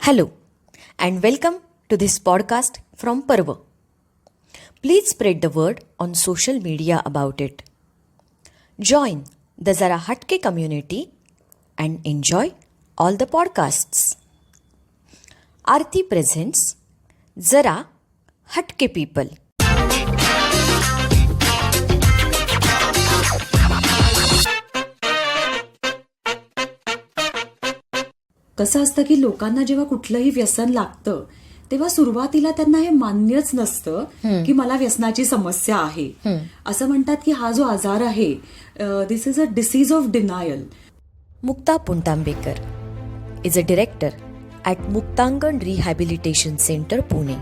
Hello and welcome to this podcast from Parva. Please spread the word on social media about it. Join the Zara Hatke community and enjoy all the podcasts. Aarti presents Zara Hatke People. कसं असतं की लोकांना जेव्हा कुठलंही व्यसन लागतं तेव्हा सुरुवातीला त्यांना हे मान्यच नसतं की मला व्यसनाची समस्या आहे. असं म्हणतात की हा जो आजार आहे this is a disease of denial. Mukta Puntambekar is a director at Muktangan Rehabilitation Center, Pune.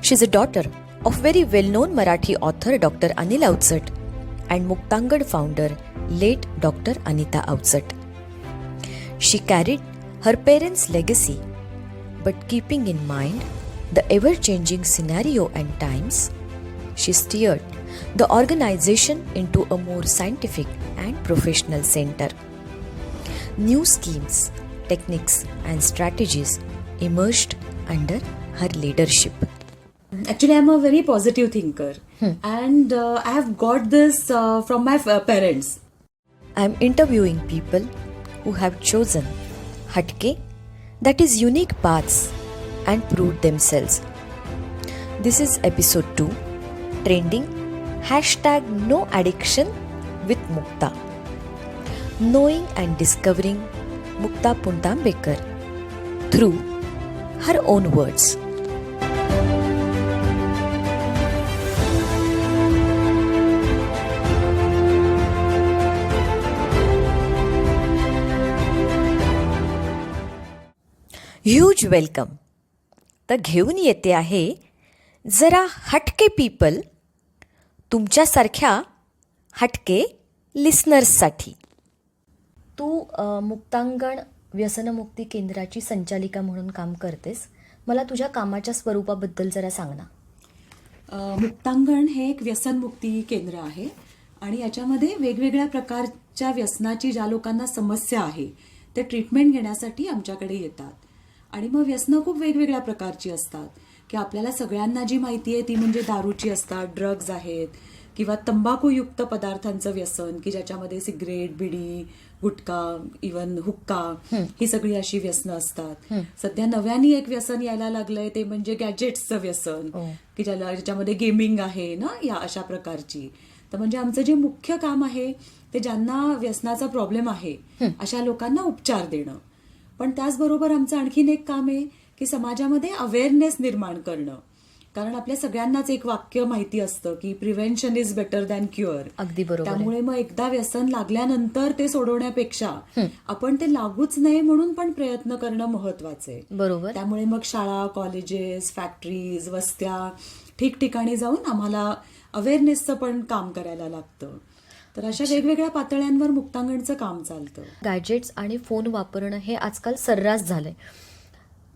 She is a daughter of very well-known Marathi author Dr. Anil Outsat and Muktangan founder late Dr. Anita Outsat. She carried her parents' legacy, but keeping in mind the ever-changing scenario and times, she steered the organization into a more scientific and professional center. New schemes, techniques, and strategies emerged under her leadership. Actually, I'm a very positive thinker and I have got this from my parents. I am interviewing people who have chosen Hatke, that is unique paths, and proved themselves. This is episode 2, trending #No Addiction with Mukta. Knowing and discovering Mukta Puntambekar through her own words. Huge welcome. तर घेऊन येते आहे जरा हटके people, तुमच्यासारख्या हटके लिसनर्ससाठी. तू मुक्तांगण व्यसनमुक्ती केंद्राची संचालिका म्हणून काम करतेस. मला तुझ्या कामाच्या स्वरूपाबद्दल जरा सांग ना. मुक्तांगण हे एक व्यसनमुक्ती केंद्र आहे आणि याच्यामध्ये वेगवेगळ्या प्रकारच्या व्यसनाची ज्या लोकांना समस्या आहे ते ट्रीटमेंट घेण्यासाठी आमच्याकडे येतात. आणि मग व्यसनं खूप वेगवेगळ्या प्रकारची असतात की आपल्याला सगळ्यांना जी माहिती आहे ती म्हणजे दारूची असतात, ड्रग्ज आहेत किंवा तंबाखूयुक्त पदार्थांचं व्यसन की ज्याच्यामध्ये सिगरेट, बिडी, गुटखा, इवन हुक्का ही सगळी अशी व्यसनं असतात. सध्या नव्याने एक व्यसन यायला लागलंय ते म्हणजे गॅजेट्सचं व्यसन की ज्याच्यामध्ये गेमिंग आहे ना, या अशा प्रकारची. तर म्हणजे आमचं जे मुख्य काम आहे ते ज्यांना व्यसनाचा प्रॉब्लेम आहे अशा लोकांना उपचार देणं. पण त्याचबरोबर आमचं आणखीन एक काम आहे की समाजामध्ये अवेअरनेस निर्माण करणं. कारण आपल्या सगळ्यांनाच एक वाक्य माहिती असतं की prevention is better than cure. अगदी बरोबर. त्यामुळे मग एकदा व्यसन लागल्यानंतर ते सोडवण्यापेक्षा आपण ते लागूच नये म्हणून पण प्रयत्न करणं महत्वाचं आहे. बरोबर. त्यामुळे मग शाळा, कॉलेजेस, फॅक्टरीज, वस्त्या ठिकठिकाणी जाऊन आम्हाला अवेअरनेसचं पण काम करायला लागतं. तर अशा वेगवेगळ्या पातळ्यांवर मुक्तांगणचं काम चालतं. गॅजेट्स आणि फोन वापरणं हे आजकाल सर्रास झालंय.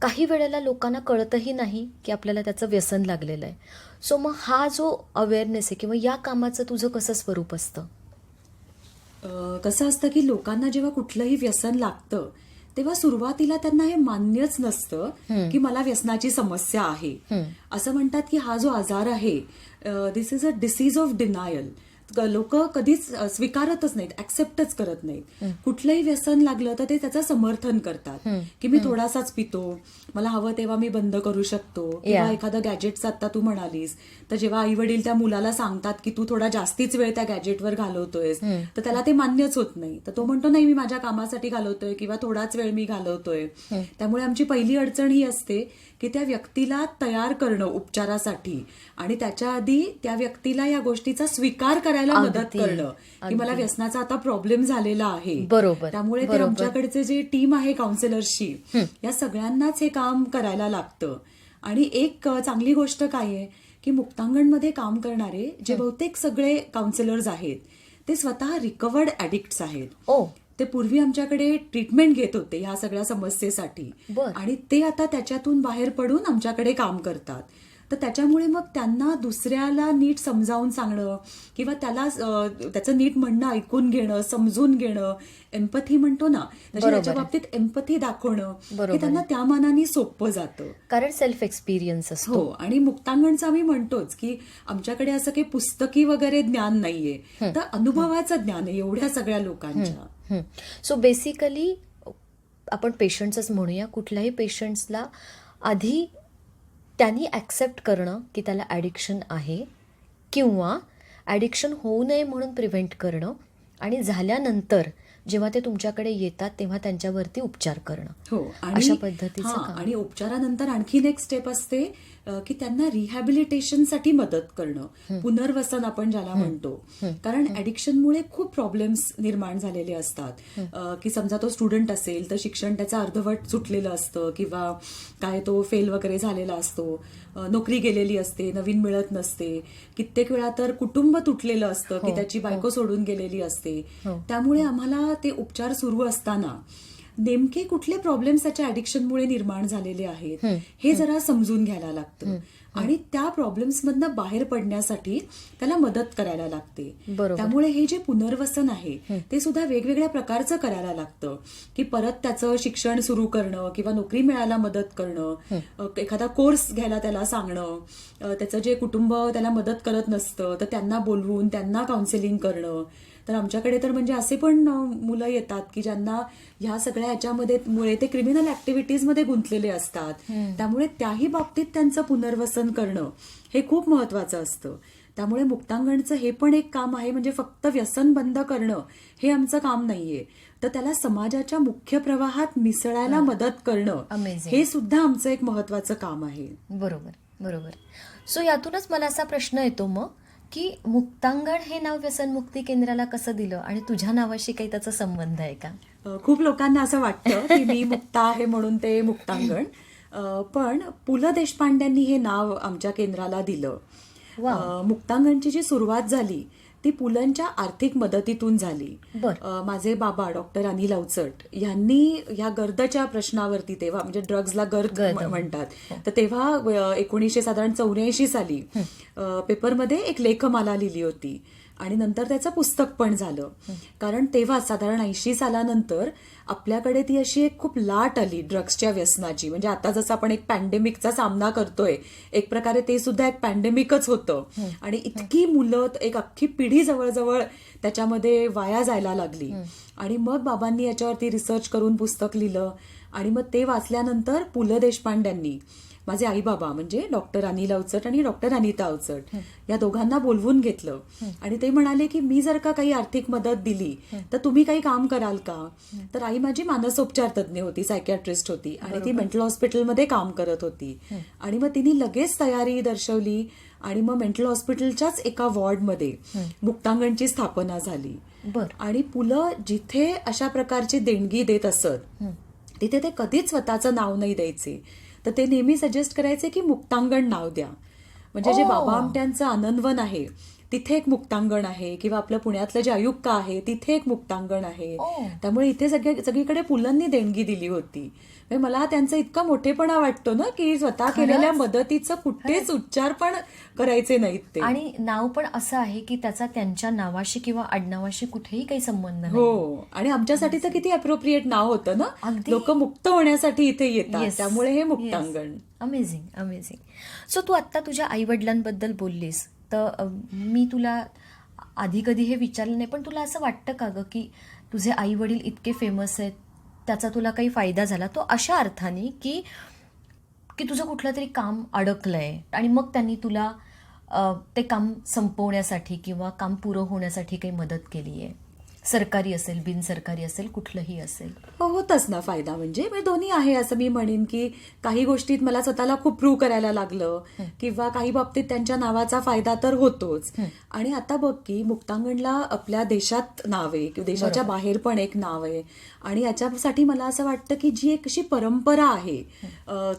काही वेळेला लोकांना कळतही नाही की आपल्याला त्याचं व्यसन लागलेलं आहे. सो मग हा जो अवेअरनेस आहे किंवा या कामाचं तुझं कसं स्वरूप असतं? कसं असतं की लोकांना जेव्हा कुठलंही व्यसन लागतं तेव्हा सुरुवातीला त्यांना हे मान्यच नसतं की मला व्यसनाची समस्या आहे. असं म्हणतात की हा जो आजार आहे this is a disease of denial. लोक कधीच स्वीकारतच नाहीत, ऍक्सेप्टच करत नाहीत. कुठलंही व्यसन लागलं तर ते त्याचं समर्थन करतात की मी थोडासाच पितो, मला हवं तेव्हा मी बंद करू शकतो. किंवा एखादं गॅजेटचं आता तू म्हणालीस तर जेव्हा आई वडील त्या मुलाला सांगतात की तू थोडा जास्तीच वेळ त्या गॅजेटवर घालवतोयस तर त्याला ते मान्यच होत नाही. तर तो म्हणतो नाही, मी माझ्या कामासाठी घालवतोय किंवा थोडाच वेळ मी घालवतोय. त्यामुळे आमची पहिली अडचण ही असते की त्या व्यक्तीला तयार करणं उपचारासाठी आणि त्याच्या आधी त्या व्यक्तीला या गोष्टीचा स्वीकार करायला मदत करणं की मला व्यसनाचा आता प्रॉब्लेम झालेला आहे. बरोबर. त्यामुळे ते आमच्याकडचे जे टीम आहे काउन्सिलर्सची, या सगळ्यांनाच हे काम करायला लागतं. आणि एक चांगली गोष्ट काय आहे की मुक्तांगणमध्ये काम करणारे जे बहुतेक सगळे काउन्सिलर्स आहेत ते स्वतः रिकवर्ड ऍडिक्ट्स आहेत. ते पूर्वी आमच्याकडे ट्रीटमेंट घेत होते ह्या सगळ्या समस्येसाठी आणि ते आता त्याच्यातून बाहेर पडून आमच्याकडे काम करतात. तर त्याच्यामुळे मग त्यांना दुसऱ्याला नीट समजावून सांगणं किंवा त्याला त्याचं नीट म्हणणं ऐकून घेणं, समजून घेणं, एम्पथी म्हणतो ना, तशी बरोबर त्याच्या आहे. बाबतीत एम्पथी दाखवणं बरोबर हे त्यांना आहे. त्या मानाने सोपं जातं. कारण सेल्फ एक्सपिरियन्स असतो. हो, आणि मुक्तांगणचं आम्ही म्हणतोच की आमच्याकडे असं काही पुस्तकी वगैरे ज्ञान नाहीये, तर अनुभवाचं ज्ञान आहे एवढ्या सगळ्या लोकांच्या. सो बेसिकली आपण पेशंट्सच म्हणूया, कुठल्याही पेशंट्सला आधी त्यांनी ॲक्सेप्ट करणं की त्याला ॲडिक्शन आहे किंवा ॲडिक्शन होऊ नये म्हणून प्रिव्हेंट करणं, आणि झाल्यानंतर जेव्हा ते तुमच्याकडे येतात तेव्हा त्यांच्यावरती उपचार करणं. हो, अशा पद्धतीचं हां, काम. आणि उपचारानंतर आणखीन एक स्टेप असते की त्यांना रिहॅबिलिटेशनसाठी मदत करणं, पुनर्वसन आपण ज्याला म्हणतो. कारण ऍडिक्शनमुळे खूप प्रॉब्लेम्स निर्माण झालेले असतात. की समजा तो स्टुडंट असेल तर शिक्षण त्याचं अर्धवट सुटलेलं असतं किंवा काय तो फेल वगैरे झालेला असतो, नोकरी गेलेली असते, नवीन मिळत नसते, कित्येक वेळा तर कुटुंब तुटलेलं असतं की त्याची बायको सोडून गेलेली असते. त्यामुळे आम्हाला ते उपचार सुरू असताना नेमके कुठले प्रॉब्लेम्स त्याच्या ऍडिक्शनमुळे निर्माण झालेले आहेत हे जरा समजून घ्यायला लागतं, आणि त्या प्रॉब्लेम्समधनं बाहेर पडण्यासाठी त्याला मदत करायला लागते. बरोबर. त्यामुळे हे जे पुनर्वसन आहे ते सुद्धा वेगवेगळ्या प्रकारचं करायला लागतं, की परत त्याचं शिक्षण सुरू करणं किंवा नोकरी मिळायला मदत करणं, एखादा कोर्स घ्यायला त्याला सांगणं, त्याचं जे कुटुंब त्याला मदत करत नसतं तर त्यांना बोलवून त्यांना काउन्सिलिंग करणं. तर आमच्याकडे तर म्हणजे असे पण मुलं येतात की ज्यांना ह्या सगळ्या ह्याच्यामुळे ते क्रिमिनल ऍक्टिव्हिटीजमध्ये गुंतलेले असतात. त्यामुळे त्याही बाबतीत त्यांचं पुनर्वसन करणं हे खूप महत्वाचं असतं. त्यामुळे मुक्तांगणचं हे पण एक काम आहे, म्हणजे फक्त व्यसन बंद करणं हे आमचं काम नाहीये, तर त्याला समाजाच्या मुख्य प्रवाहात मिसळायला मदत करणं Amazing. हे सुद्धा आमचं एक महत्वाचं काम आहे. बरोबर बरोबर. सो यातूनच मला असा प्रश्न येतो मग की मुक्तांगण हे नाव व्यसनमुक्ती केंद्राला कसं दिलं, आणि तुझ्या नावाशी काही त्याचा संबंध आहे का? खूप लोकांना असं वाटतं की मी मुक्ता आहे म्हणून ते मुक्तांगण, पण पु ल देशपांड्यांनी हे नाव आमच्या केंद्राला दिलं. मुक्तांगणची जी सुरुवात झाली ती पुलंच्या आर्थिक मदतीतून झाली. माझे बाबा डॉक्टर अनिल अवचट यांनी ह्या गर्दच्या प्रश्नावरती, तेव्हा म्हणजे ड्रग्जला गर्द म्हणतात, तर तेव्हा 1984 साली पेपरमध्ये एक लेखमाला लिहिली होती आणि नंतर त्याचं पुस्तक पण झालं. कारण तेव्हा साधारण 80 सालानंतर आपल्याकडे ती अशी एक खूप लाट आली ड्रग्सच्या व्यसनाची. म्हणजे आता जसं आपण एक पॅन्डेमिकचा सामना करतोय, एक प्रकारे ते सुद्धा एक पॅन्डेमिकच होतं, आणि इतकी मुलं, एक अख्खी पिढी जवळजवळ त्याच्यामध्ये वाया जायला लागली. आणि मग बाबांनी याच्यावरती रिसर्च करून पुस्तक लिहिलं, आणि मग ते वाचल्यानंतर पु ल देशपांड्यांनी माझे आई बाबा म्हणजे डॉक्टर अनिल अवचट आणि डॉक्टर अनिता अवचट या दोघांना बोलवून घेतलं, आणि ते म्हणाले की मी जर का काही आर्थिक मदत दिली तर तुम्ही काही काम कराल का? तर आई माझी मानसोपचार तज्ज्ञ होती, सायकॅट्रिस्ट होती, आणि ती मेंटल हॉस्पिटलमध्ये काम करत होती. आणि मग तिने लगेच तयारी दर्शवली, आणि मग मेंटल हॉस्पिटलच्याच एका वॉर्डमध्ये मुक्तांगणची स्थापना झाली. आणि पु ल जिथे अशा प्रकारची देणगी देत असत तिथे ते कधीच स्वतःचं नाव नाही द्यायचे, तर ते नेहमी सजेस्ट करायचे की मुक्तांगण नाव द्या. म्हणजे जे बाबा आमट्यांचं आनंदवन आहे तिथे एक मुक्तांगण आहे, किंवा आपलं पुण्यातलं जे आयुक्त आहे तिथे एक मुक्तांगण आहे. त्यामुळे इथे सगळीकडे पुलंनी देणगी दिली होती. मला त्यांचा इतका मोठेपणा वाटतो ना की स्वतः केलेल्या मदतीचं कुठेच उच्चार पण करायचे नाहीत ते. आणि नाव पण असं आहे की त्याचा त्यांच्या नावाशी किंवा आडनावाशी कुठेही काही संबंध नाही. हो, आणि आमच्यासाठी तर किती अप्रोप्रिएट नाव होतं ना, लोक मुक्त होण्यासाठी इथे येतात, त्यामुळे हे मुक्तांगण. Amazing amazing. सो तू आत्ता तुझ्या आई वडिलांबद्दल बोललीस, तर मी तुला आधी कधी हे विचारलं नाही, पण तुला असं वाटतं का ग की तुझे आई वडील इतके फेमस आहेत, त्याचा तुला काही फायदा झाला? तो अशा अर्थाने की तुझं कुठलं तरी काम अडकलंय आणि मग त्यांनी तुला ते काम संपवण्यासाठी किंवा काम पुरं होण्यासाठी काही मदत केली आहे? सरकारी असेल, बिनसरकारी असेल, कुठलंही असेल. होतच ना फायदा. म्हणजे दोन्ही आहे असं मी म्हणेन, की काही गोष्टीत मला स्वतःला खूप प्रूव्ह करायला लागलं, किंवा काही बाबतीत त्यांच्या नावाचा फायदा तर होतोच. आणि आता बघ की मुक्तांगणला आपल्या देशात नाव आहे, किंवा देशाच्या बाहेर पण एक नाव आहे, आणि याच्यासाठी मला असं वाटतं की जी एक अशी परंपरा आहे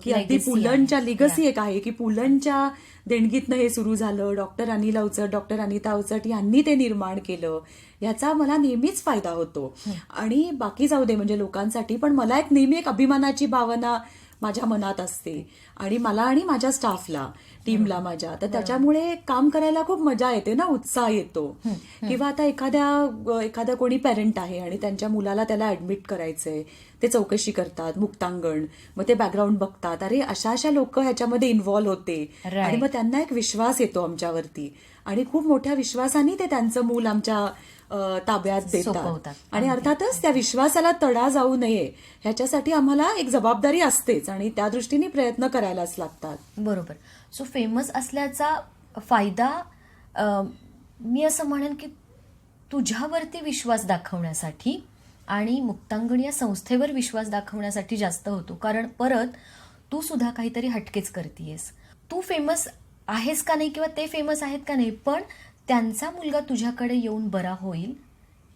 की अगदी पुलंच्या लिगसी एक आहे, की पुलंच्या देणगीतनं हे सुरू झालं, डॉक्टर अनिल अवचट, डॉक्टर अनिता अवचट यांनी ते निर्माण केलं, याचा मला नेहमीच फायदा होतो. आणि बाकी जाऊ दे म्हणजे लोकांसाठी, पण मला नेहमी एक अभिमानाची भावना माझ्या मनात असते आणि मला आणि माझ्या स्टाफला, टीमला माझ्या, तर त्याच्यामुळे काम करायला खूप मजा येते ना, उत्साह येतो. किंवा आता एखादा कोणी पेरेंट आहे आणि त्यांच्या मुलाला त्याला ऍडमिट करायचंय, ते चौकशी करतात मुक्तांगण, मग ते बॅकग्राऊंड बघतात, अरे अशा लोक ह्याच्यामध्ये इन्व्हॉल्व्ह होते आणि मग त्यांना एक विश्वास येतो आमच्यावरती आणि खूप मोठ्या विश्वासाने ते त्यांचं मूल आमच्या ताब्यात देतात. आणि अर्थातच त्या विश्वासाला तडा जाऊ नये ह्याच्यासाठी आम्हाला एक जबाबदारी असतेच आणि त्या दृष्टीने प्रयत्न करायलाच लागतात. बरोबर. सो फेमस असल्याचा फायदा मी असं म्हणेन की तुझ्यावरती विश्वास दाखवण्यासाठी आणि मुक्तांगण या संस्थेवर विश्वास दाखवण्यासाठी जास्त होतो. कारण परत तू सुद्धा काहीतरी हटकेच करतेयस. तू फेमस आहेस का नाही किंवा ते फेमस आहेत का नाही, पण त्यांचा मुलगा तुझ्याकडे येऊन बरा होईल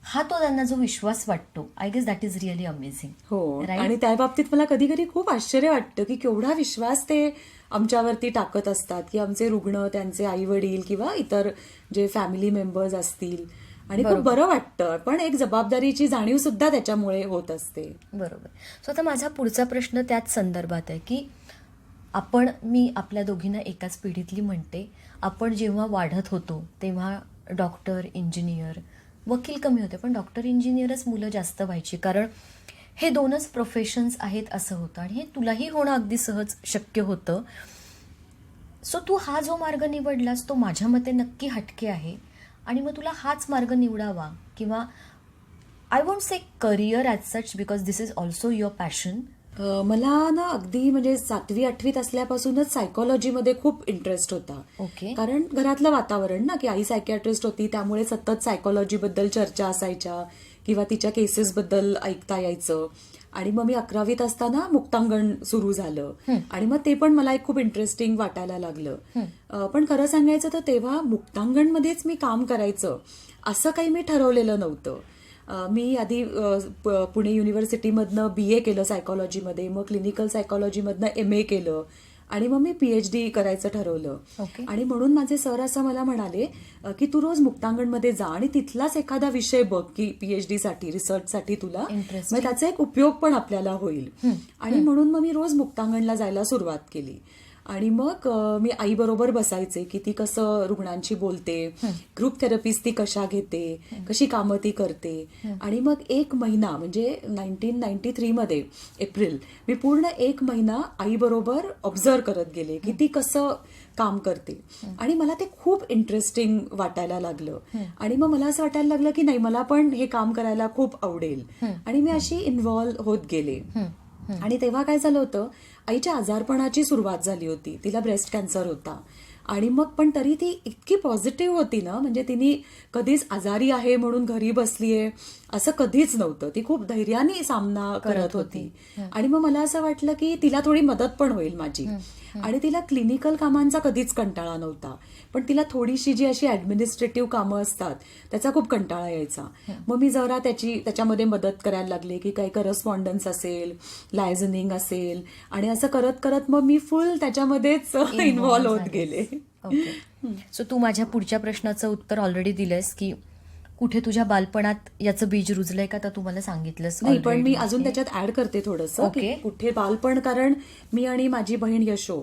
हा तो त्यांना जो विश्वास वाटतो, I guess that is really amazing. हो. आणि त्या बाबतीत मला कधी कधी खूप आश्चर्य वाटतं की केवढा विश्वास ते आमच्यावरती टाकत असतात, की आमचे रुग्ण, त्यांचे आई वडील किंवा इतर जे फॅमिली मेंबर्स असतील, आणि खूप बरं वाटतं. पण एक जबाबदारीची जाणीव सुद्धा त्याच्यामुळे होत असते. बरोबर. सो आता माझा पुढचा प्रश्न त्याच संदर्भात आहे की मी आपल्या दोघींना एकाच पिढीतली म्हणते, आपण जेव्हा वाढत होतो तेव्हा डॉक्टर, इंजिनियर, वकील कमी होते, पण डॉक्टर इंजिनियरच मुलं जास्त व्हायची, कारण हे दोनच प्रोफेशन्स आहेत असं होतं आणि हे तुलाही होणं अगदी सहज शक्य होतं. सो तू हा जो मार्ग निवडलास तो माझ्या मते नक्की हटके आहे आणि मग तुला हाच मार्ग निवडावा, किंवा I won't say career as such because this is also your passion. मला ना अगदी म्हणजे 7वी-8वीत असल्यापासूनच सायकोलॉजीमध्ये खूप इंटरेस्ट होता. ओके. कारण घरातलं वातावरण ना, की आई सायकियाट्रिस्ट होती, त्यामुळे सतत सायकोलॉजीबद्दल चर्चा असायच्या किंवा तिच्या केसेसबद्दल ऐकता यायचं. आणि मग मी 11वीत असताना मुक्तांगण सुरू झालं आणि मग ते पण मला एक खूप इंटरेस्टिंग वाटायला लागलं. पण खरं सांगायचं तर तेव्हा मुक्तांगणमध्येच मी काम करायचं असं काही मी ठरवलेलं नव्हतं. मी आधी पुणे युनिव्हर्सिटीमधनं BA केलं सायकोलॉजीमध्ये, मग क्लिनिकल सायकोलॉजीमधनं MA केलं आणि मग मी PhD करायचं ठरवलं. आणि म्हणून माझे सर असं मला म्हणाले की तू रोज मुक्तांगणमध्ये जा आणि तिथलाच एखादा विषय बघ की PhD साठी, रिसर्चसाठी तुला, मग त्याचा एक उपयोग पण आपल्याला होईल. आणि म्हणून मग मी रोज मुक्तांगणला जायला सुरुवात केली. आणि मग मी आईबरोबर बसायचे की ती कसं रुग्णांची बोलते, ग्रुप थेरपीज ती कशा घेते, कशी कामं ती करते. आणि मग 1 महिना म्हणजे 1993 मध्ये एप्रिल, मी पूर्ण 1 महिना आईबरोबर ऑब्झर्व करत गेले की ती कसं काम करते. आणि मला ते खूप इंटरेस्टिंग वाटायला लागलं. आणि मग मला असं वाटायला लागलं की नाही, मला पण हे काम करायला खूप आवडेल. आणि मी अशी इन्व्हॉल्व होत गेले. आणि तेव्हा काय झालं होतं, आईच्या आजारपणाची सुरुवात झाली होती, तिला ब्रेस्ट कॅन्सर होता. आणि मग पण तरी ती इतकी पॉझिटिव्ह होती ना, म्हणजे तिने कधीच आजारी आहे म्हणून घरी बसलीये असं कधीच नव्हतं. ती खूप धैर्याने सामना करत होती. आणि मग मला असं वाटलं की तिला थोडी मदत पण होईल माझी. आणि तिला क्लिनिकल कामांचा कधीच कंटाळा नव्हता, पण तिला थोडीशी जी अशी ऍडमिनिस्ट्रेटिव्ह कामं असतात त्याचा खूप कंटाळा यायचा. मग मी जरा त्याच्यामध्ये मदत करायला लागले की काही करस्पॉन्डन्स असेल, लायझनिंग असेल, आणि असं करत करत मग मी फुल त्याच्यामध्येच इन्व्हॉल्व होत गेले. ओके. सो तू माझ्या पुढच्या प्रश्नाचं उत्तर ऑलरेडी दिलंयस की कुठे तुझ्या बालपणात याचं बीज रुजलंय का, तर तू मला सांगितलंस. नाही, पण मी अजून त्याच्यात ऍड करते थोडंसं की कुठे बालपण, कारण मी आणि माझी बहीण यशो,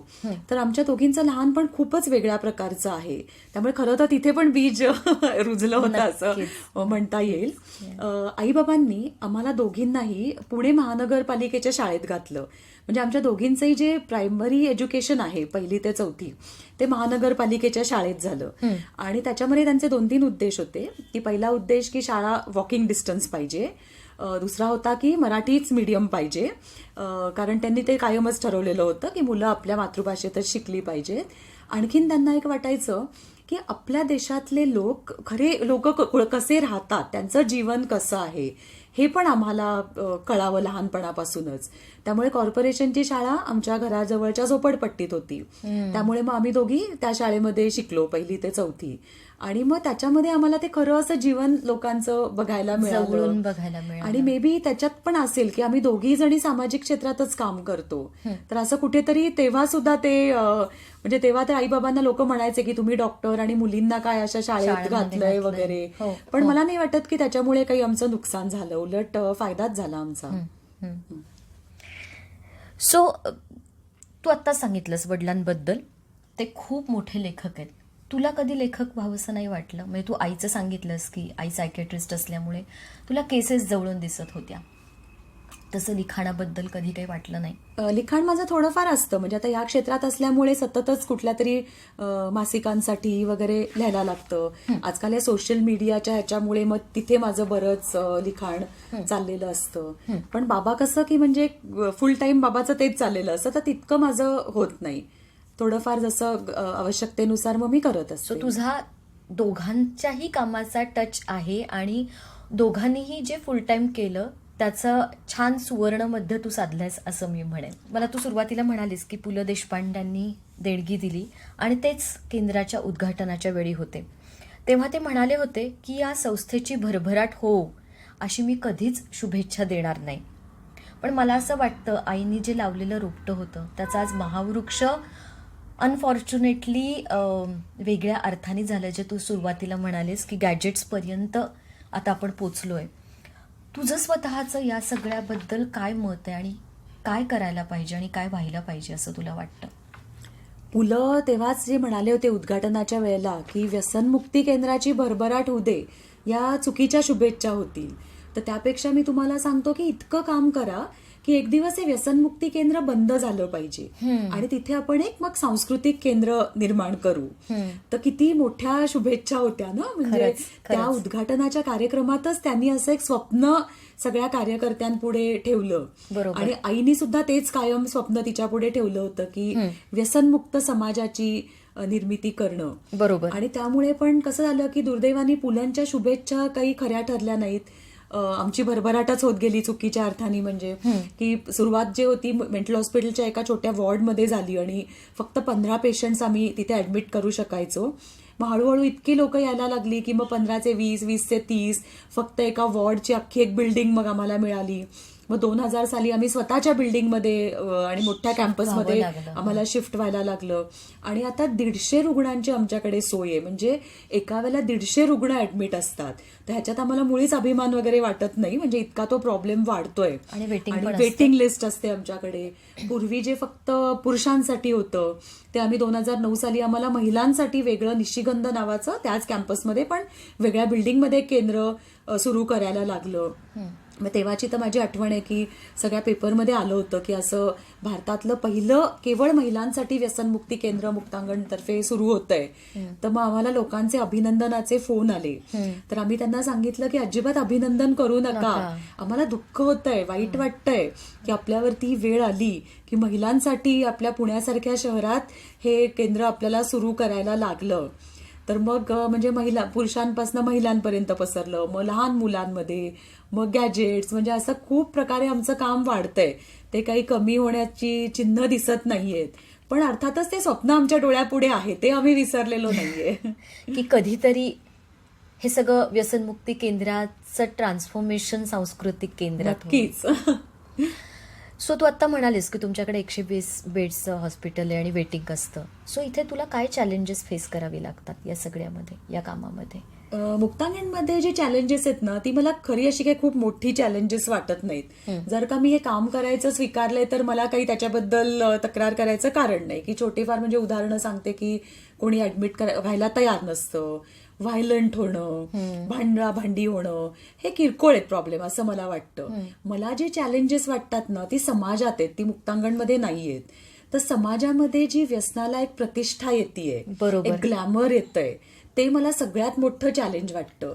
तर आमच्या दोघींचं लहानपण खूपच वेगळ्या प्रकारचं आहे. त्यामुळे खरं तर तिथे पण बीज रुजलं होतं असं म्हणता येईल. आई बाबांनी आम्हाला दोघींनाही पुणे महानगरपालिकेच्या शाळेत घातलं. म्हणजे आमच्या दोघींचंही जे प्रायमरी एज्युकेशन आहे 1ली ते 4थी ते महानगरपालिकेच्या शाळेत झालं. आणि त्याच्यामध्ये त्यांचे 2-3 उद्देश होते. की पहिला उद्देश की शाळा वॉकिंग डिस्टन्स पाहिजे, दुसरा होता की मराठीच मीडियम पाहिजे, कारण त्यांनी ते कायमच ठरवलेलं होतं की मुलं आपल्या मातृभाषेतच शिकली पाहिजेत. आणखीन त्यांना एक वाटायचं की आपल्या देशातले खरे लोक कसे राहतात, त्यांचं जीवन कसं आहे हे पण आम्हाला कळावं लहानपणापासूनच. त्यामुळे कॉर्पोरेशनची शाळा आमच्या घराजवळच्या झोपडपट्टीत होती. त्यामुळे मग आम्ही दोघी त्या शाळेमध्ये शिकलो 1ली ते 4थी. आणि मग त्याच्यामध्ये आम्हाला ते खरं असं जीवन लोकांचं बघायला मिळालं. आणि मे बी त्याच्यात पण असेल की आम्ही दोघी जणी सामाजिक क्षेत्रातच काम करतो, तर असं कुठेतरी तेव्हा सुद्धा ते म्हणजे तेव्हा तर आई बाबांना लोक म्हणायचे की तुम्ही डॉक्टर आणि मुलींना काय अशा शाळेत घातलंय वगैरे. पण मला नाही वाटत की त्याच्यामुळे काही आमचं नुकसान झालं, उलट फायदाच झाला आमचा. सो तू आत्ताच सांगितलंस वडिलांबद्दल, ते खूप मोठे लेखक आहेत. तुला कधी लेखक व्हावंसं नाही वाटलं? म्हणजे तू आईचं सांगितलंस की आई सायकॅट्रिस्ट असल्यामुळे तुला केसेस जवळून दिसत होत्या, तसं लिखाणाबद्दल कधी काही वाटलं नाही? लिखाण माझं थोडंफार असतं, म्हणजे आता या क्षेत्रात असल्यामुळे सततच कुठल्या तरी मासिकांसाठी वगैरे लिहायला लागतं. आजकाल या सोशल मीडियाच्या ह्याच्यामुळे मग तिथे माझं बरंच लिखाण चाललेलं असतं. पण बाबा कसं की म्हणजे फुल टाइम बाबाचं तेच चाललेलं असतं, तर तितकं माझं होत नाही. थोडंफार जसं आवश्यकतेनुसार मग मी करत सो असते. तुझा दोघांच्याही कामाचा टच आहे आणि दोघांनीही जे फुल टाइम केलं त्याचं छान सुवर्ण मध्य तू साधलंयस असं मी म्हणेन. मला तू सुरुवातीला म्हणालीस की पु ल देशपांड्यांनी देणगी दिली आणि तेच केंद्राच्या उद्घाटनाच्या वेळी होते. तेव्हा ते म्हणाले होते की या संस्थेची भरभराट हो अशी मी कधीच शुभेच्छा देणार नाही. पण मला असं वाटतं आईनी जे लावलेलं रोपटं होतं त्याचा आज महावृक्ष अनफॉर्च्युनेटली वेगळ्या अर्थाने झालं. जे तू सुरुवातीला म्हणालीस की गॅजेट्सपर्यंत आता आपण पोचलोय. तुझं स्वतःचं या सगळ्याबद्दल काय मत आहे आणि काय करायला पाहिजे आणि काय व्हायला पाहिजे असं तुला वाटतं? पुलं तेव्हाच जे म्हणाले होते उद्घाटनाच्या वेळेला की व्यसनमुक्ती केंद्राची भरभराट होऊ दे, या चुकीच्या शुभेच्छा होतील. तर त्यापेक्षा मी तुम्हाला सांगतो की इतकं काम करा की एक दिवस हे व्यसनमुक्ती केंद्र बंद झालं पाहिजे आणि तिथे आपण एक मग सांस्कृतिक केंद्र निर्माण करू. तर किती मोठ्या शुभेच्छा होत्या ना. म्हणजे त्या उद्घाटनाच्या कार्यक्रमातच त्यांनी असं एक स्वप्न सगळ्या कार्यकर्त्यांपुढे ठेवलं. बरोबर. आणि आईनी सुद्धा तेच कायम स्वप्न तिच्या पुढे ठेवलं होतं की व्यसनमुक्त समाजाची निर्मिती करणं. बरोबर. आणि त्यामुळे पण कसं झालं की दुर्दैवाने पुलंच्या शुभेच्छा काही खऱ्या ठरल्या नाहीत. आमची भरभराटच होत गेली चुकीच्या अर्थाने. म्हणजे की सुरुवात जी होती मेंटल हॉस्पिटलच्या एका छोट्या वॉर्डमध्ये झाली आणि फक्त 15 पेशंट्स आम्ही तिथे ऍडमिट करू शकायचो. मग हळूहळू इतकी लोक यायला लागली की मग 15 चे 20, 20 चे 30, फक्त एका वॉर्डची अख्खी एक बिल्डिंग मग आम्हाला मिळाली. मग 2000 साली आम्ही स्वतःच्या बिल्डिंगमध्ये आणि मोठ्या कॅम्पसमध्ये आम्हाला शिफ्ट व्हायला लागलं. आणि आता 150 रुग्णांची आमच्याकडे सोय आहे. म्हणजे एका वेळेला 150 रुग्ण ऍडमिट असतात. तर ह्याच्यात आम्हाला मुळीच अभिमान वगैरे वाटत नाही. म्हणजे इतका तो प्रॉब्लेम वाढतोय. आणि वेटिंग लिस्ट असते आमच्याकडे. पूर्वी जे फक्त पुरुषांसाठी होतं ते आम्ही 2009 साली आम्हाला महिलांसाठी वेगळं निशिगंध नावाचं त्याच कॅम्पसमध्ये पण वेगळ्या बिल्डिंगमध्ये केंद्र सुरू करायला लागलं. मग तेव्हाची तर माझी आठवण आहे की सगळ्या पेपरमध्ये आलं होतं की असं भारतातलं पहिलं केवळ महिलांसाठी व्यसनमुक्ती केंद्र मुक्तांगणतर्फे सुरू होतंय. तर मग आम्हाला लोकांचे अभिनंदनाचे फोन आले. तर आम्ही त्यांना सांगितलं की अजिबात अभिनंदन करू नका. आम्हाला दुःख होतंय, वाईट वाटतंय की आपल्यावरती ही वेळ आली की महिलांसाठी आपल्या पुण्यासारख्या शहरात हे केंद्र आपल्याला सुरू करायला लागलं. तर मग म्हणजे पुरुषांपासून महिलांपर्यंत पसरलं, मग लहान मुलांमध्ये, मग गॅजेट्स, म्हणजे असं खूप प्रकारे आमचं काम वाढतंय. ते काही कमी होण्याची चिन्ह दिसत नाहीयेत. पण अर्थातच ते स्वप्न आमच्या डोळ्यापुढे आहे, ते आम्ही विसरलेलो नाहीये. की कधीतरी हे सगळं व्यसनमुक्ती केंद्राचं ट्रान्सफॉर्मेशन सांस्कृतिक केंद्रात होईल. नक्कीच. सो तू आता म्हणालीस की तुमच्याकडे 120 बेड्सचं हॉस्पिटल आहे आणि वेटिंग असतं. सो इथे तुला काय चॅलेंजेस फेस करावे लागतात या सगळ्यामध्ये, या कामामध्ये? मुक्तांगणमध्ये जी चॅलेंजेस आहेत ना, ती मला खरी अशी काही खूप मोठी चॅलेंजेस वाटत नाहीत. जर का मी हे काम करायचं स्वीकारलंय तर मला काही त्याच्याबद्दल तक्रार करायचं कारण नाही. की छोटेफार म्हणजे उदाहरणं सांगते की कोणी ऍडमिट व्हायला तयार नसतं, व्हायलंट होणं, भांडी होणं, हे किरकोळ आहेत प्रॉब्लेम असं मला वाटतं. मला जे चॅलेंजेस वाटतात ना ती समाजात आहेत, ती मुक्तांगणमध्ये नाहीयेत. तर समाजामध्ये जी व्यसनाला एक प्रतिष्ठा येतेय, एक ग्लॅमर येतंय, ते मला सगळ्यात मोठं चॅलेंज वाटतं.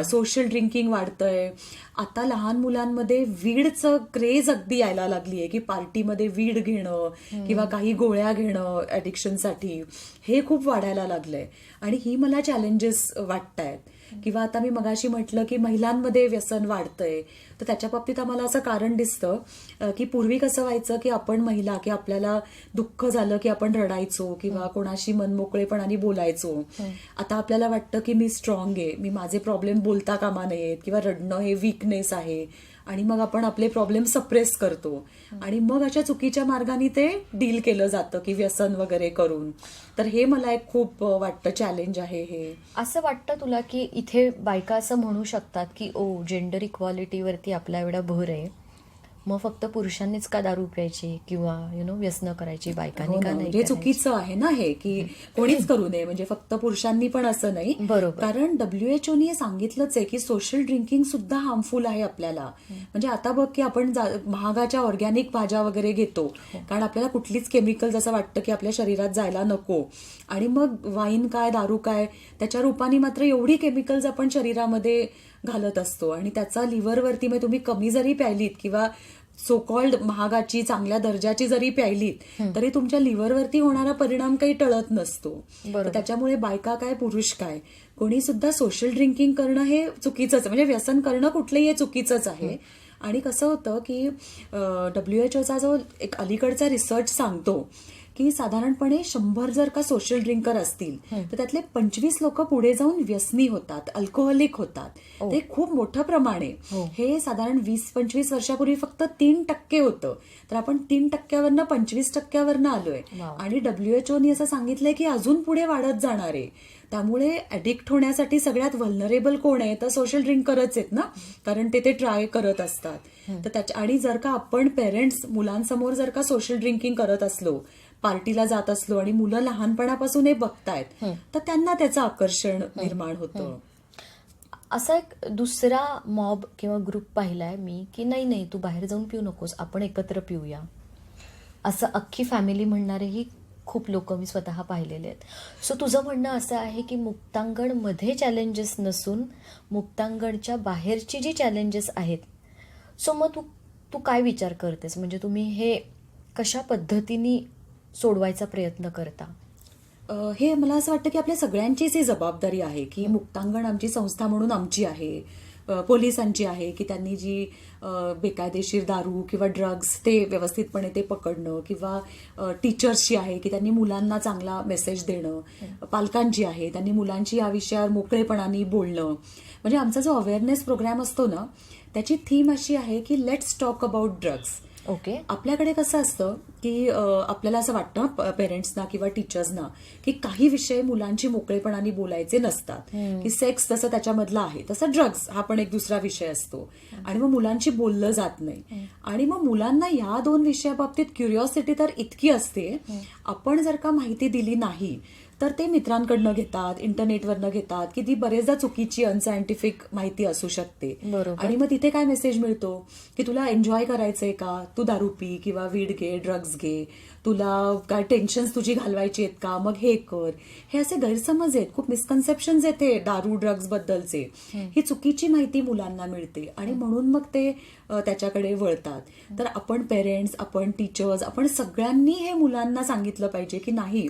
सोशल ड्रिंकिंग वाढतंय. आता लहान मुलांमध्ये वीडचं क्रेज अगदी यायला लागलीय की पार्टीमध्ये वीड घेणं किंवा काही गोळ्या घेणं ऍडिक्शनसाठी, हे खूप वाढायला लागलंय. आणि ही मला चॅलेंजेस वाटतायत. किंवा आता मी मगाशी म्हटलं की महिलांमध्ये व्यसन वाढतंय, तर त्याच्या बाबतीत आम्हाला असं कारण दिसतं की पूर्वी कसं व्हायचं की आपण महिला की आपल्याला दुःख झालं की आपण रडायचो किंवा कोणाशी मनमोकळेपणाने बोलायचो. आता आपल्याला वाटतं की मी स्ट्रॉंग आहे, मी माझे प्रॉब्लेम बोलता कामा नयेत किंवा रडणं हे वीकनेस आहे, आणि मग आपण आपले प्रॉब्लेम सप्रेस करतो आणि मग अशा चुकीच्या मार्गाने ते डील केलं जातं की व्यसन वगैरे करून. तर हे मला एक खूप वाटतं चॅलेंज आहे. हे असं वाटतं तुला की इथे बायका असं म्हणू शकतात की जेंडर इक्वालिटीवरती आपला एवढा भर आहे मग फक्त पुरुषांनीच का दारू प्यायची किंवा व्यसन करायची, बायकांनी हो का ना, नाही म्हणजे करायची? चुकीचं आहे ना हे, की कोणीच करू नये, म्हणजे फक्त पुरुषांनी पण असं नाही. बरोबर. कारण WHO सांगितलंच आहे की सोशल ड्रिंकिंग सुद्धा हार्मफुल आहे आपल्याला. म्हणजे आता बघ की आपण महागाच्या ऑर्गॅनिक भाज्या वगैरे घेतो, कारण आपल्याला कुठलीच केमिकल जसं वाटतं की आपल्या शरीरात जायला नको, आणि मग वाईन काय दारू काय त्याच्या रूपाने मात्र एवढी केमिकल्स आपण शरीरामध्ये घालत असतो, आणि त्याचा लिव्हरवरती, मग तुम्ही कमी जरी प्यायलीत किंवा सो कॉल्ड महागाची चांगल्या दर्जाची जरी प्यायलीत तरी तुमच्या लिव्हरवरती होणारा परिणाम काही टळत नसतो. बरोबर. तर त्याच्यामुळे बायका काय पुरुष काय कोणी सुद्धा सोशल ड्रिंकिंग करणं हे चुकीचंच, म्हणजे व्यसन करणं कुठलंही हे चुकीचंच आहे. आणि कसं होतं की WHO जो एक अलीकडचा रिसर्च सांगतो की साधारणपणे 100 जर का सोशल ड्रिंकर असतील तर त्यातले 25 लोक पुढे जाऊन व्यसनी होतात, अल्कोहोलिक होतात. ते खूप मोठं प्रमाण आहे. हे साधारण 20-25 वर्षापूर्वी फक्त 3% होतं, तर आपण 3%वरनं 25%वरनं आलोय. आणि WHO असं सांगितलंय की अजून पुढे वाढत जाणार आहे. त्यामुळे ऍडिक्ट होण्यासाठी सगळ्यात व्हल्नरेबल कोण आहे तर सोशल ड्रिंकरच आहेत ना, कारण ते ट्राय करत असतात. तर त्याच्या, आणि जर का आपण पेरेंट्स मुलांसमोर जर का सोशल ड्रिंकिंग करत असलो, पार्टीला जात असलो, आणि मुलं लहानपणापासून हे बघतायत, तर त्यांना त्याचं आकर्षण निर्माण होतं. असा एक दुसरा मॉब किंवा ग्रुप पाहिलाय मी की नाही तू बाहेर जाऊन पिऊ नकोस, आपण एकत्र पिऊया, असं अख्खी फॅमिली म्हणणारेही खूप लोक मी स्वतः पाहिलेले आहेत. सो तुझं म्हणणं असं आहे की मुक्तांगणमध्ये चॅलेंजेस नसून मुक्तांगणच्या बाहेरची जी चॅलेंजेस आहेत, सो मग तू काय विचार करतेस, म्हणजे तुम्ही हे कशा पद्धतीने सोडवायचा प्रयत्न करता? हे मला असं वाटतं की आपल्या सगळ्यांचीच ही जबाबदारी आहे की मुक्तांगण आमची संस्था म्हणून आमची आहे, पोलिसांची आहे की त्यांनी जी बेकायदेशीर दारू किंवा ड्रग्ज ते व्यवस्थितपणे ते पकडणं, किंवा टीचर्सची आहे की त्यांनी मुलांना चांगला मेसेज देणं, पालकांची आहे त्यांनी मुलांची या विषयावर मोकळेपणाने बोलणं. म्हणजे आमचा जो अवेअरनेस प्रोग्राम असतो ना, त्याची थीम अशी आहे की let's talk about drugs. Okay. आपल्याकडे कसं असतं की आपल्याला असं वाटतं पेरेंट्सना किंवा टीचर्सना की काही विषय मुलांची मोकळेपणाने बोलायचे नसतात, की सेक्स जसं त्याच्यामधला आहे तसं ड्रग्ज हा पण एक दुसरा विषय असतो, आणि मग मुलांची बोललं जात नाही. आणि मग मुलांना या दोन विषयाबाबतीत क्युरिओसिटी तर इतकी असते, आपण जर का माहिती दिली नाही तर ते मित्रांकडनं घेतात, इंटरनेटवरनं घेतात, की ती बरेचदा चुकीची अनसायंटिफिक माहिती असू शकते. बरोबर. आणि मग तिथे काय मेसेज मिळतो की तुला एन्जॉय करायचंय का, तू दारू पी किंवा वीड घे, ड्रग्ज घे, तुला काय टेन्शन्स तुझी घालवायची आहेत का, मग हे कर. हे असे गैरसमज आहेत, खूप मिसकन्सेप्शन्स आहेत हे दारू ड्रग्ज बद्दलचे. ही चुकीची माहिती मुलांना मिळते आणि म्हणून मग ते त्याच्याकडे वळतात. तर आपण पेरेंट्स, आपण टीचर्स, आपण सगळ्यांनी हे मुलांना सांगितलं पाहिजे की नाही,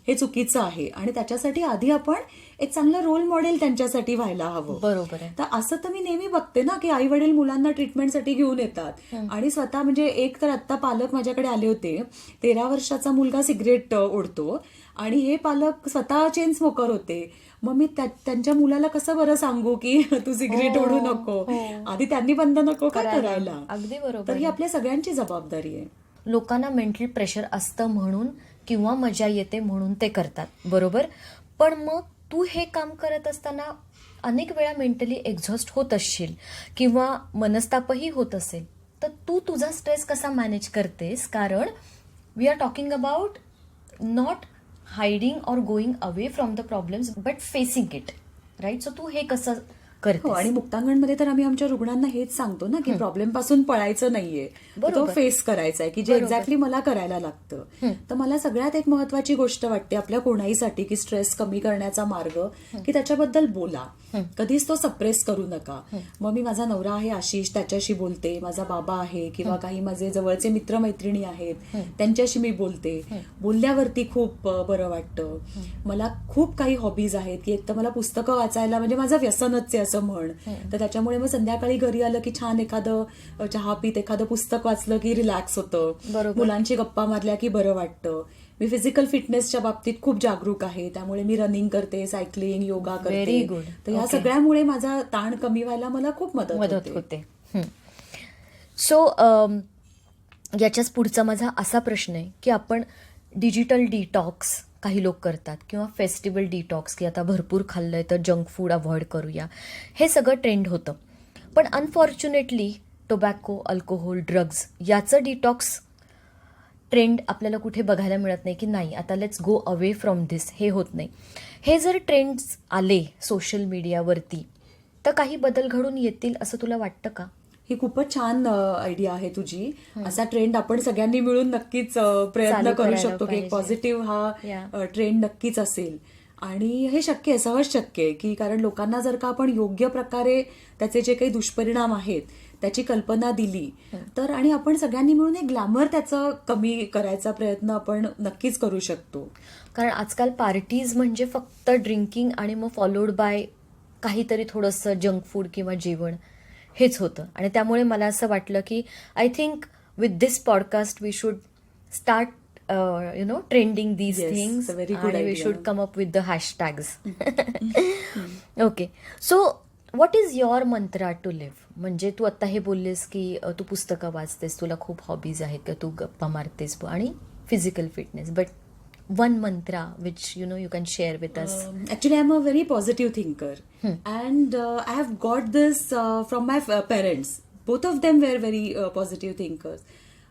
हे चुकीचं आहे, आणि त्याच्यासाठी आधी आपण एक चांगलं रोल मॉडेल त्यांच्यासाठी व्हायला हवं. बरोबर आहे. तर असं तर मी नेहमी बघते ना की आई वडील मुलांना ट्रीटमेंटसाठी घेऊन येतात, आणि स्वतः, म्हणजे एक तर आत्ता पालक माझ्याकडे आले होते, 13 वर्षाचा मुलगा सिगरेट ओढतो आणि हे पालक स्वतः चेन स्मोकर होते. मग मी त्यांच्या मुलाला कसं बरं सांगू की तू सिगरेट ओढू नको, आधी त्यांनी बंद नको का करायला. अगदी बरोबर. तर ही आपल्या सगळ्यांची जबाबदारी आहे. लोकांना मेंटल प्रेशर असतं म्हणून किंवा मजा येते म्हणून ते करतात, बरोबर. पण मग तू हे काम करत असताना अनेक वेळा मेंटली एक्झॉस्ट होत असशील किंवा मनस्तापही होत असेल, तर तू तुझा स्ट्रेस कसा मॅनेज करतेस? कारण we are talking about not hiding or going away from the problems but facing it, right? So तू हे कसं करतेस? हो, आणि मुक्तांगणमध्ये तर आम्ही आमच्या रुग्णांना हेच सांगतो ना की प्रॉब्लेम पासून पळायचं नाहीये, तर तो फेस करायचा आहे, की जे एक्झॅक्टली मला करायला लागतं. तर मला सगळ्यात एक महत्वाची गोष्ट वाटते आपल्या कोणाहीसाठी की स्ट्रेस कमी करण्याचा मार्ग की त्याच्याबद्दल बोला, कधीच तो सप्रेस करू नका. मग मी, माझा नवरा आहे आशिष, त्याच्याशी बोलते, माझा बाबा आहे किंवा काही माझे जवळचे मित्रमैत्रिणी आहेत त्यांच्याशी मी बोलते. बोलल्यावरती खूप बरं वाटतं. मला खूप काही हॉबीज आहेत की एक तर मला पुस्तकं वाचायला, म्हणजे माझं व्यसनच आहे असं म्हण, तर त्याच्यामुळे मग संध्याकाळी घरी आलं की छान एखादं चहा पीत एखादं पुस्तक वाचलं की रिलॅक्स होतं, मुलांची गप्पा मारल्या की बरं वाटतं. मी फिजिकल फिटनेसच्या बाबतीत खूप जागरूक आहे, त्यामुळे मी रनिंग करते, सायकलिंग, योगा करते. तर या सगळ्यामुळे माझा ताण कमी व्हायला मला खूप मदत होते. सो याच्याच पुढचा माझा असा प्रश्न आहे की आपण डिजिटल डिटॉक्स काही लोक करतात किंवा फेस्टिवल डिटॉक्स, की आता भरपूर खाल्लंय तर जंक फूड अवॉइड करूया, हे सगळं ट्रेंड होतं. पण अनफॉर्च्युनेटली टोबॅको, अल्कोहोल, ड्रग्ज याचं डिटॉक्स ट्रेंड आपल्याला कुठे बघायला मिळत नाही की नाही आता let's go away from this, हे होत नाही. हे जर ट्रेंड्स आले सोशल मीडियावरती तर काही बदल घडून येतील असं तुला वाटतं का? ही खूपच छान आयडिया आहे तुझी. असा ट्रेंड आपण सगळ्यांनी मिळून नक्कीच प्रयत्न चालू करू करायला शकतो की एक पाहिजे. पॉझिटिव्ह हा ट्रेंड नक्कीच असेल. आणि हे शक्य आहे, सहज शक्य आहे की कारण लोकांना जर का आपण योग्य प्रकारे त्याचे जे काही दुष्परिणाम आहेत त्याची कल्पना दिली तर आणि आपण सगळ्यांनी मिळून एक ग्लॅमर त्याचं कमी करायचा प्रयत्न आपण नक्कीच करू शकतो. कारण आजकाल पार्टीज म्हणजे फक्त ड्रिंकिंग आणि मग फॉलोड बाय काहीतरी थोडंसं जंक फूड किंवा जेवण हेच होतं. आणि त्यामुळे मला असं वाटलं की I think with this podcast we should start trending these Yes, things a very good आणि we idea. Should come up with the hashtags. Okay, so what is your mantra to live? म्हणजे तू आता हे बोललेस की तू पुस्तकं वाचतेस, तुला खूप hobbies आहेत का, तू गप्पा मारतेस आणि physical fitness, but one mantra which you can share with us. Actually, I'm a very positive thinker, and I have got this from my parents. Both of them were very positive thinkers.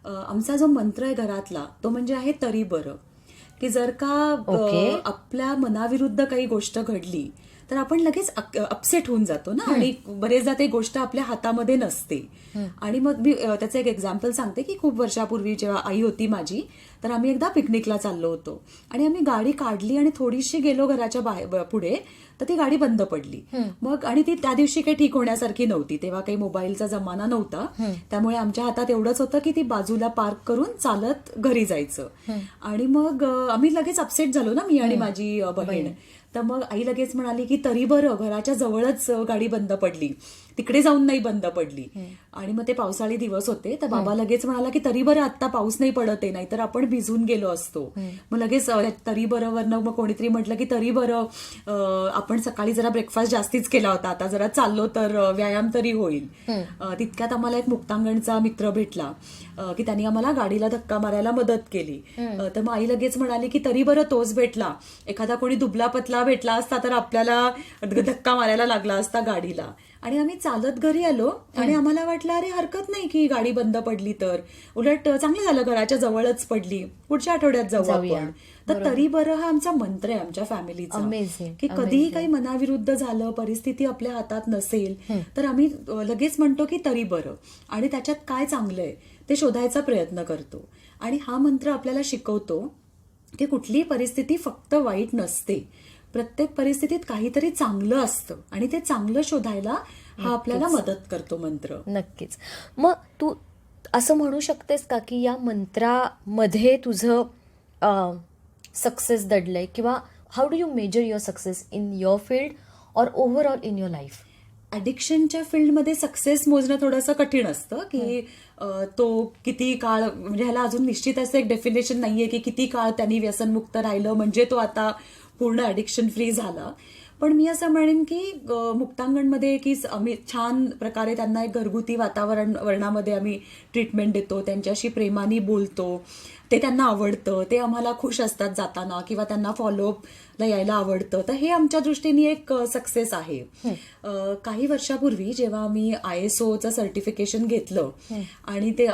आमचा जो मंत्र आहे घरातला तो म्हणजे आहे तरी बरं, की जर का आपल्या मनाविरुद्ध काही गोष्ट घडली तर आपण लगेच अपसेट होऊन जातो ना, आणि बरेचदा ते गोष्ट आपल्या हातामध्ये नसते. आणि मग मी त्याचं एक एक्झाम्पल सांगते की खूप वर्षापूर्वी जेव्हा आई होती माझी तर आम्ही एकदा पिकनिकला चाललो होतो आणि आम्ही गाडी काढली आणि थोडीशी गेलो घराच्या पुढे तर ती गाडी बंद पडली. मग आणि ती त्या दिवशी काही ठीक होण्यासारखी नव्हती, तेव्हा काही मोबाईलचा जमाना नव्हता, त्यामुळे आमच्या हातात एवढंच होतं की ती बाजूला पार्क करून चालत घरी जायचं. आणि मग आम्ही लगेच अपसेट झालो ना, मी आणि माझी बहीण. तर मग आई लगेच म्हणाली की तरी बरं घराच्या जवळच गाडी बंद पडली, तिकडे जाऊन नाही बंद पडली. आणि मग ते पावसाळी दिवस होते तर बाबा लगेच म्हणाला की तरी बरं आता पाऊस नाही पडत आहे, नाहीतर आपण भिजून गेलो असतो. मग लगेच तरी बरं वरनं मग कोणीतरी म्हटलं की तरी बरं आपण सकाळी जरा ब्रेकफास्ट जास्तीच केला होता, आता जरा चाललो तर व्यायाम तरी होईल. तितक्यात आम्हाला एक मुक्तांगणचा मित्र भेटला की त्यांनी आम्हाला गाडीला धक्का मारायला मदत केली. तर मग आई लगेच म्हणाली की तरी बरं तोच भेटला, एखादा कोणी दुबला पतला भेटला असता तर आपल्याला धक्का मारायला लागला असता गाडीला. आणि आम्ही चालत घरी आलो आणि आम्हाला वाटलं अरे हरकत नाही की गाडी बंद पडली, तर उलट चांगलं झालं घराच्या जवळच पडली, पुढच्या आठवड्यात जाऊ आपण. तर तरी बरं हा आमचा मंत्र आहे आमच्या फॅमिलीचा, की कधीही काही मनाविरुद्ध झालं, परिस्थिती आपल्या हातात नसेल तर आम्ही लगेच म्हणतो की तरी बरं, आणि त्याच्यात काय चांगलं आहे ते शोधायचा प्रयत्न करतो. आणि हा मंत्र आपल्याला शिकवतो की कुठलीही परिस्थिती फक्त वाईट नसते, प्रत्येक परिस्थितीत काहीतरी चांगलं असतं आणि ते चांगलं शोधायला हा आपल्याला मदत करतो मंत्र. नक्कीच. मग तू असं म्हणू शकतेस का की या मंत्रामध्ये तुझं सक्सेस दडलंय, किंवा how do you measure your success in your field or overall in your life? ऍडिक्शनच्या फील्डमध्ये सक्सेस मोजणं थोडंसं कठीण असतं की तो किती काळ, म्हणजे ह्याला अजून निश्चित असं एक डेफिनेशन नाहीये की किती काळ त्यांनी व्यसनमुक्त राहिलं म्हणजे तो आता पूर्ण ऍडिक्शन फ्री झाला. पण मी असं म्हणेन की मुक्तांगणमध्ये की आम्ही छान प्रकारे त्यांना एक घरगुती वातावरणामध्ये आम्ही ट्रीटमेंट देतो, त्यांच्याशी प्रेमाने बोलतो, ते त्यांना आवडतं, ते आम्हाला खुश असतात जाताना किंवा त्यांना फॉलोअपला यायला आवडतं. तर हे आमच्या दृष्टीने एक सक्सेस आहे. काही वर्षापूर्वी जेव्हा आम्ही ISOचं सर्टिफिकेशन घेतलं आणि ते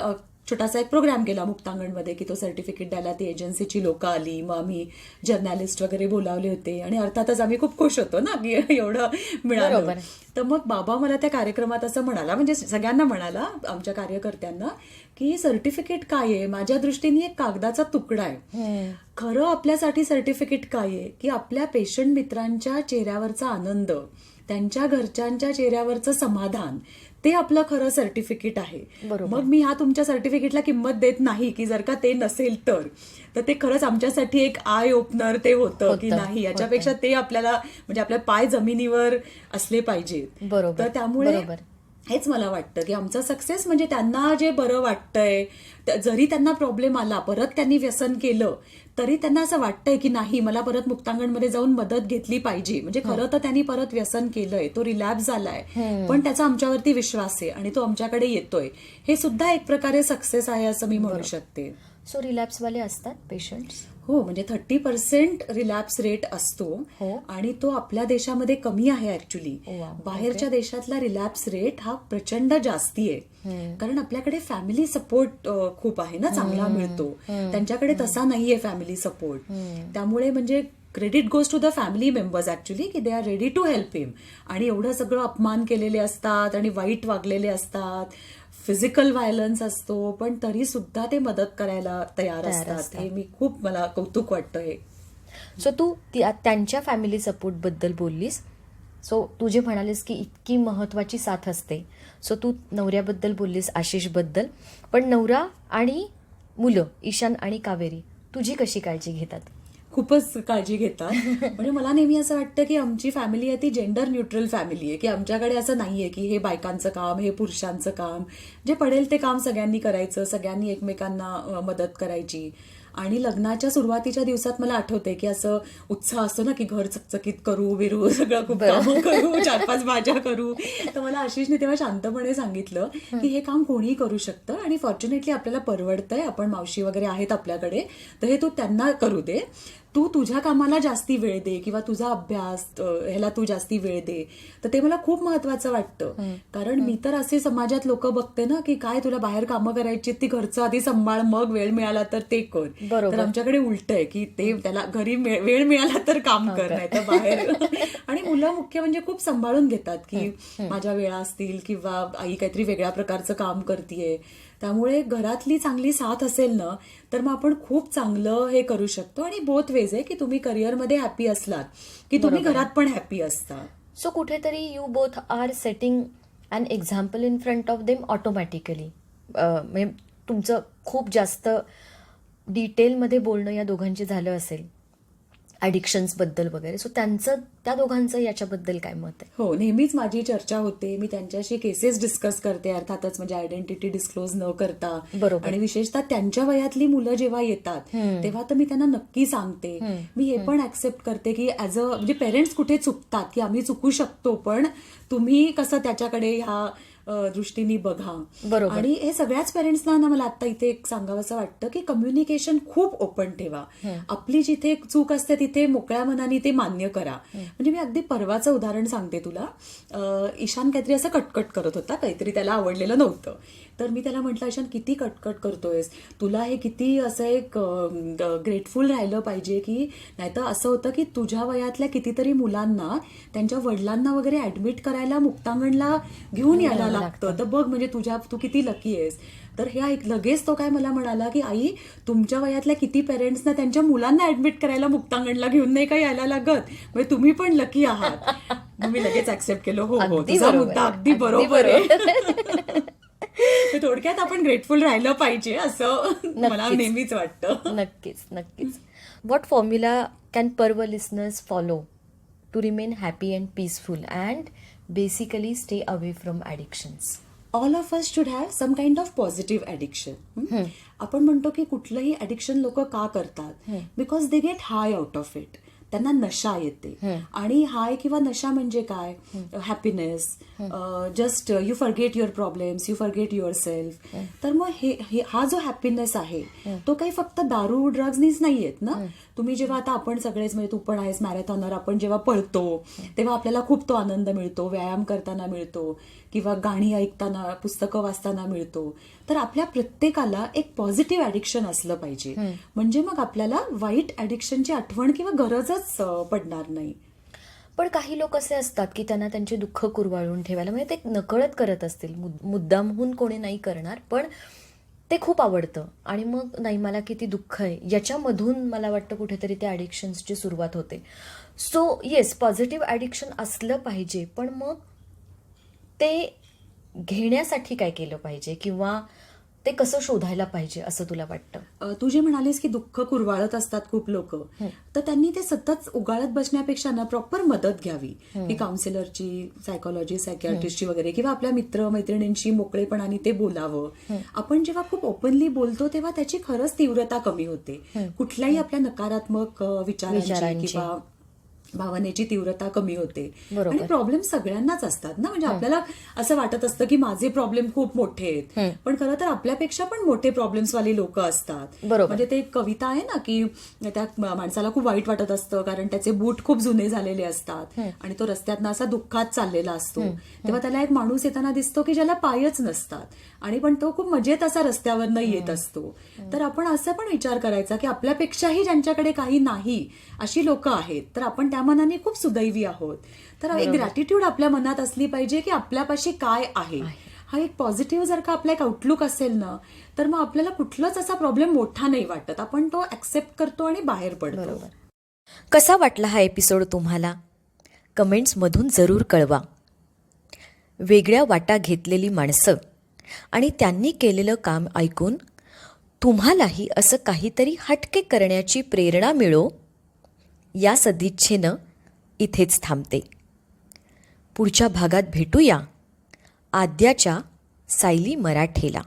छोटासा एक प्रोग्राम केला मुक्तांगणमध्ये की तो सर्टिफिकेट द्यायला ती एजन्सीची लोकं आली, मग आम्ही जर्नलिस्ट वगैरे बोलावले होते आणि अर्थातच आम्ही खूप खुश होतो ना की एवढं मिळालं. तर मग बाबा मला त्या कार्यक्रमात असं म्हणाला, म्हणजे सगळ्यांना म्हणाला आमच्या कार्यकर्त्यांना की सर्टिफिकेट काय आहे, माझ्या दृष्टीने एक कागदाचा तुकडा आहे. खरं आपल्यासाठी सर्टिफिकेट काय आहे की आपल्या पेशंट मित्रांच्या चेहऱ्यावरचा आनंद, त्यांच्या घरच्यांच्या चेहऱ्यावरचं समाधान, ते आपलं खरं सर्टिफिकेट आहे. मग मी ह्या तुमच्या सर्टिफिकेटला किंमत देत नाही की जर का ते नसेल तर ते खरंच आमच्यासाठी एक आय ओपनर ते होतं की नाही, याच्यापेक्षा ते आपल्याला म्हणजे आपले पाय जमिनीवर असले पाहिजेत. तर त्यामुळे हेच मला वाटतं की आमचा सक्सेस म्हणजे त्यांना जे बरं वाटतंय, जरी त्यांना प्रॉब्लेम आला, परत त्यांनी व्यसन केलं तरी त्यांना असं वाटतंय की नाही मला परत मुक्तांगणमध्ये जाऊन मदत घेतली पाहिजे. म्हणजे खरं तर त्यांनी परत व्यसन केलंय, तो रिलॅप्स झालाय, पण त्याचा आमच्यावरती विश्वास आहे आणि तो आमच्याकडे येतोय, हे सुद्धा एक प्रकारे सक्सेस आहे असं मी म्हणू शकते. सो रिलॅप्सवाले असतात पेशंट्स? हो, म्हणजे 30% रिलॅप्स रेट असतो हो. आणि तो आपल्या देशामध्ये कमी आहे ऍक्च्युली. Wow, बाहेरच्या देशातला रिलॅप्स रेट हा प्रचंड जास्ती आहे, कारण आपल्याकडे फॅमिली सपोर्ट खूप आहे ना, चांगला मिळतो. त्यांच्याकडे तसा नाहीये फॅमिली सपोर्ट. त्यामुळे म्हणजे credit goes to the family members actually, की they are ready to help him. आणि एवढं सगळं अपमान केलेले असतात आणि वाईट वागलेले असतात, फिजिकल व्हायलन्स असतो, पण तरी सुद्धा ते मदत करायला तयार असतात. हे मला कौतुक वाटतं हे. सो तू त्यांच्या फॅमिली सपोर्ट बद्दल बोललीस. सो तू जे म्हणालीस की इतकी महत्वाची साथ असते, सो तू नवऱ्याबद्दल बोललीस, आशिष बद्दल, पण नवरा आणि मुलं ईशान आणि कावेरी तुझी कशी काळजी घेतात? खूपच काळजी घेतात. म्हणजे मला नेहमी असं वाटतं की आमची फॅमिली आहे ती जेंडर न्यूट्रल फॅमिली आहे, की आमच्याकडे असं नाहीये की हे बायकांचं काम, हे पुरुषांचं काम. जे पडेल ते काम सगळ्यांनी करायचं, सगळ्यांनी एकमेकांना मदत करायची. आणि लग्नाच्या सुरुवातीच्या दिवसात मला आठवते की असं उत्साह असतो ना, की घर चकचकीत करू बिरू, सगळं खूप कामं करू, 4-5 भाज्या करू. तर मला आशिषने तेव्हा शांतपणे सांगितलं की हे काम कोणीही करू शकतं आणि फॉर्च्युनेटली आपल्याला परवडतंय, आपण मावशी वगैरे आहेत आपल्याकडे, तर हे तू त्यांना करू दे. तू तुझ्या कामाला जास्ती वेळ दे किंवा तुझा अभ्यास ह्याला तू जास्ती वेळ दे. तर ते मला खूप महत्वाचं वाटतं, कारण मी तर असे समाजात लोक बघते ना, की काय तुला बाहेर कामं करायची, ती घरचं आधी सांभाळ, मग वेळ मिळाला तर ते कर. तर आमच्याकडे उलट आहे की ते त्याला घरी वेळ मिळाला तर काम कर, नाही तर बाहेर. आणि मुलं मुख्य म्हणजे खूप सांभाळून घेतात की माझ्या वेळा असतील किंवा आई काहीतरी वेगळ्या प्रकारचं काम करतीये. त्यामुळे घरातली चांगली साथ असेल ना, तर मग आपण खूप चांगलं हे करू शकतो. आणि बोथ वेज आहे की तुम्ही करिअरमध्ये हॅपी असलात की तुम्ही घरात पण हॅपी असता. सो कुठेतरी you both are setting an example in front of them automatically. म्हणजे तुमचं खूप जास्त डिटेलमध्ये बोलणं या दोघांचे झालं असेल ॲडिक्शन्स बद्दल वगैरे. सो त्या दोघांचं याच्याबद्दल काय मत आहे? हो, नेहमीच माझी चर्चा होते. मी त्यांच्याशी केसेस डिस्कस करते, अर्थातच म्हणजे आयडेंटिटी डिस्क्लोज न करता. बरोबर. आणि विशेषतः त्यांच्या वयातली मुलं जेव्हा येतात तेव्हा तर मी त्यांना नक्की सांगते. मी हे पण ऍक्सेप्ट करते की ऍज अ म्हणजे पेरेंट्स कुठे चुकतात, की आम्ही चुकू शकतो, पण तुम्ही कसं त्याच्याकडे ह्या दृष्टीने बघा. बरोबर. आणि हे सगळ्याच पेरेंट्सना ना मला आता इथे एक सांगावंसं वाटतं की कम्युनिकेशन खूप ओपन ठेवा. आपली जिथे चूक असते तिथे मोकळ्या मनाने ते मान्य करा. म्हणजे मी अगदी परवाचं उदाहरण सांगते तुला. ईशान काहीतरी असं कटकट करत होता, काहीतरी त्याला आवडलेलं नव्हतं. तर मी त्याला म्हटलं, ईशान किती कटकट करतोयस, तुला हे किती असं एक ग्रेटफुल राहिलं पाहिजे, की नाहीतर असं होतं की तुझ्या वयातल्या कितीतरी मुलांना त्यांच्या वडिलांना वगैरे ऍडमिट करायला मुक्तांगणला घेऊन यायला लागतं. तर बघ म्हणजे तू किती लकी आहेस. तर हे लगेच तो काय मला म्हणाला की आई, तुमच्या वयातल्या किती पेरेंट्सना त्यांच्या मुलांना ऍडमिट करायला मुक्तांगणला घेऊन नाही का यायला लागत, म्हणजे तुम्ही पण लकी आहात. मग मी लगेच ऍक्सेप्ट केलं, हो हो तुझा मुद्दा अगदी बरोबर आहे. थोडक्यात आपण ग्रेटफुल राहिलं पाहिजे असं मला नेहमीच वाटतं. नक्कीच. What formula can per listeners follow to remain happy and peaceful and basically stay away from addictions? All of us should have some kind of positive addiction. आपण म्हणतो की कुठलंही ॲडिक्शन लोक का करतात, because they get high out of it. त्यांना नशा येते. आणि हाय किंवा नशा म्हणजे काय, happiness, just you forget your problems, you forget your self. तर मग हा जो हॅपीनेस आहे तो काही फक्त दारू ड्रग्सनीच नाही येत ना. तुम्ही जेव्हा आता आपण सगळेच, म्हणजे तू पण आहेस मॅरेथॉनर, आपण जेव्हा पळतो तेव्हा आपल्याला खूप तो आनंद मिळतो, व्यायाम करताना मिळतो किंवा गाणी ऐकताना, पुस्तकं वाचताना मिळतो. तर आपल्या प्रत्येकाला एक पॉझिटिव्ह ॲडिक्शन असलं पाहिजे, म्हणजे मग आपल्याला वाईट ॲडिक्शनची आठवण किंवा गरजच पडणार नाही. पण काही लोक असे असतात की त्यांना त्यांचे दुःख कुरवाळून ठेवायला, म्हणजे ते नकळत करत असतील, मुद्दामहून कोणी नाही करणार, पण ते खूप आवडतं आणि मग नाही मला किती दुःख आहे, याच्यामधून मला वाटतं कुठेतरी त्या ॲडिक्शन्सची सुरुवात होते. सो येस, पॉझिटिव्ह ॲडिक्शन असलं पाहिजे, पण मग ते घेण्यासाठी काय केलं पाहिजे किंवा ते कसं शोधायला पाहिजे असं तुला वाटतं? तू जे म्हणालीस की दुःख कुरवाळत असतात खूप लोक, तर त्यांनी ते सतत उगाळत बसण्यापेक्षा ना प्रॉपर मदत घ्यावी, की काउन्सिलरची, सायकोलॉजी, सायकियाट्रिस्टची वगैरे, किंवा आपल्या मित्र मैत्रिणींशी मोकळेपणाने ते बोलावं. आपण जेव्हा खूप ओपनली बोलतो तेव्हा त्याची खरंच तीव्रता कमी होते. कुठल्याही आपल्या नकारात्मक विचारांची किंवा भावनेची तीव्रता कमी होते. बरोबर. आणि प्रॉब्लेम सगळ्यांनाच असतात ना, म्हणजे आपल्याला असं वाटत असतं की माझे प्रॉब्लेम खूप मोठे आहेत, पण खरं तर आपल्यापेक्षा पण मोठे प्रॉब्लेम्स वाली लोक असतात. बरोबर. म्हणजे ते एक कविता आहे ना की त्या माणसाला खूप वाईट वाटत असतं कारण त्याचे बूट खूप जुने झालेले असतात आणि तो रस्त्यातनं असा दुःखात चाललेला असतो. तेव्हा त्याला एक माणूस येताना दिसतो की ज्याला पायच नसतात आणि पण तो खूप मजेत असा रस्त्यावरनं येत असतो. तर आपण असं पण विचार करायचा की आपल्यापेक्षाही ज्यांच्याकडे काही नाही अशी लोक आहेत, तर आपण त्या मनाने खूप सुदैवी आहोत. तर एक ग्रॅटिट्यूड आपल्या मनात असली पाहिजे की आपल्यापाशी काय आहे. हा एक पॉझिटिव्ह जर का आपला एक आउटलुक असेल ना, तर मग आपल्याला कुठलाच असा प्रॉब्लेम मोठा नाही वाटत. आपण तो ऍक्सेप्ट करतो आणि बाहेर पडतो. कसा वाटला हा एपिसोड तुम्हाला? कमेंट्समधून जरूर कळवा. वेगळ्या वाटा घेतलेली माणसं आणि त्यांनी केलेलं काम ऐकून तुम्हालाही असं काहीतरी हटके करण्याची प्रेरणा मिळो या सदिच्छेनं इथेच थांबते. पुढच्या भागात भेटूया आद्याच्या सायली मराठेला.